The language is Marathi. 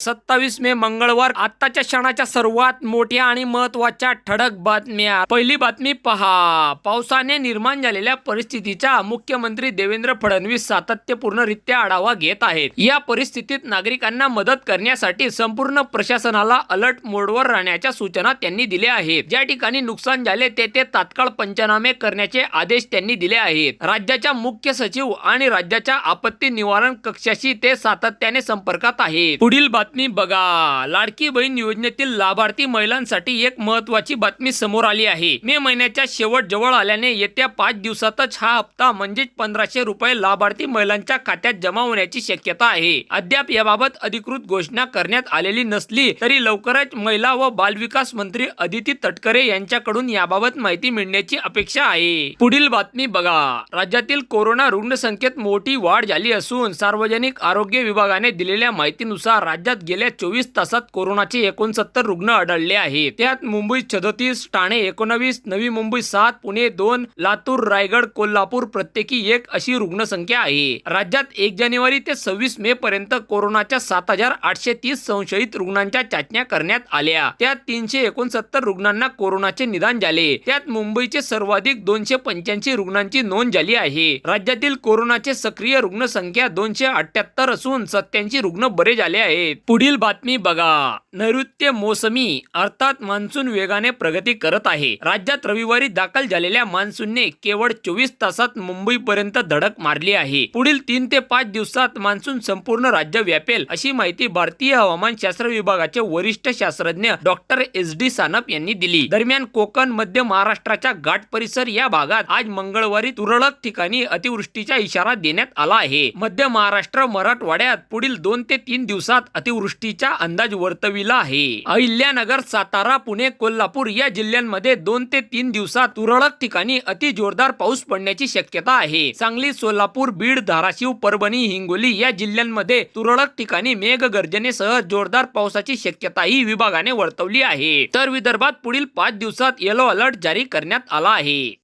27 मे मंगळवार आत्ताच्या क्षणाच्या सर्वात मोठ्या आणि महत्त्वाच्या ठळक बातम्या। पहिली बातमी पहा। पावसाने निर्माण झालेल्या परिस्थितीचा मुख्यमंत्री देवेंद्र फडणवीस सातत्यपूर्णरित्या आढावा घेत आहेत। या परिस्थितीत नागरिकांना मदत करण्यासाठी संपूर्ण प्रशासनाला अलर्ट मोडवर राहण्याच्या सूचना त्यांनी दिल्या आहेत। ज्या ठिकाणी नुकसान झाले तेथे तात्काळ पंचनामे करण्याचे आदेश त्यांनी दिले आहेत। राज्याच्या मुख्य सचिव आणि राज्याच्या आपत्ती निवारण कक्षाशी ते सातत्याने संपर्कात आहेत। पुढील बातमी बघा। लाडकी बहीण योजनेतील लाभार्थी महिलांसाठी एक महत्त्वाची बातमी समोर आली आहे। मे महिन्याच्या शेवट जवळ आल्याने येत्या 5 दिवसातच हा हप्ता म्हणजे 1500 रुपये लाभार्थी महिलांच्या खात्यात जमा होण्याची शक्यता आहे। अद्याप याबाबत अधिकृत घोषणा करण्यात आलेली नसली तरी लवकरच महिला व बालविकास मंत्री अदिती तटकरे यांच्याकडून याबाबत माहिती मिळण्याची अपेक्षा आहे। पुढील बातमी बघा। राज्यातील कोरोना रुग्णसंख्येत मोठी वाढ झाली असून सार्वजनिक आरोग्य विभागाने दिलेल्या माहितीनुसार राज्यात गेल्या 24 तासात कोरोनाचे 69 रुग्ण आढळले आहेत। त्यात मुंबई 37, ठाणे 19, नवी मुंबई 7, पुणे 2, लातूर, रायगड, कोल्हापूर प्रत्येकी 1 अशी रुग्णसंख्या आहे। राज्यात 1 जानेवारी ते 26 मे पर्यंत कोरोनाच्या 7830 संशयित रुग्णांच्या चाचण्या करण्यात आल्या। त्यात 369 रुग्णांना कोरोनाचे निदान झाले। त्यात मुंबईचे सर्वाधिक 285 रुग्णांची नोंद झाली आहे। राज्यातील कोरोनाचे सक्रिय रुग्णसंख्या 278 असून 87 रुग्ण बरे झाले आहेत। पुढील बातमी बघा। नैऋत्य मोसमी अर्थात मान्सून वेगाने प्रगती करत आहे। राज्यात रविवारी दाखल झालेल्या मान्सूनने केवळ 24 तासात मुंबईपर्यंत धडक मारली आहे। पुढील 3 ते 5 दिवसात मान्सून संपूर्ण राज्य व्यापेल अशी माहिती भारतीय हवामानशास्त्र विभागाचे वरिष्ठ शास्त्रज्ञ डॉक्टर SD सानप यांनी दिली। दरम्यान कोकण, मध्य महाराष्ट्राच्या घाट परिसर या भागात आज मंगळवारी तुरळक ठिकाणी अतिवृष्टीचा इशारा देण्यात आला आहे। मध्य महाराष्ट्र, मराठवाड्यात पुढील 2 ते 3 दिवसात अतिवृष्टीचा अंदाज वर्तविला आहे। अहिल्यानगर, सातारा, पुणे, कोल्हापूर या जिल्ह्यांमध्ये 2 ते 3 दिवसात तुरळक ठिकाणी अति जोरदार पाऊस पडण्याची शक्यता आहे। सांगली, सोलापूर, बीड, धाराशिव, परभणी, हिंगोली या जिल्ह्यांमध्ये तुरळक ठिकाणी मेघगर्जनेसह जोरदार पावसाची शक्यताही विभागाने वर्तवली आहे। तर विदर्भात पुढील 5 दिवसात येलो अलर्ट जारी करण्यात आला आहे।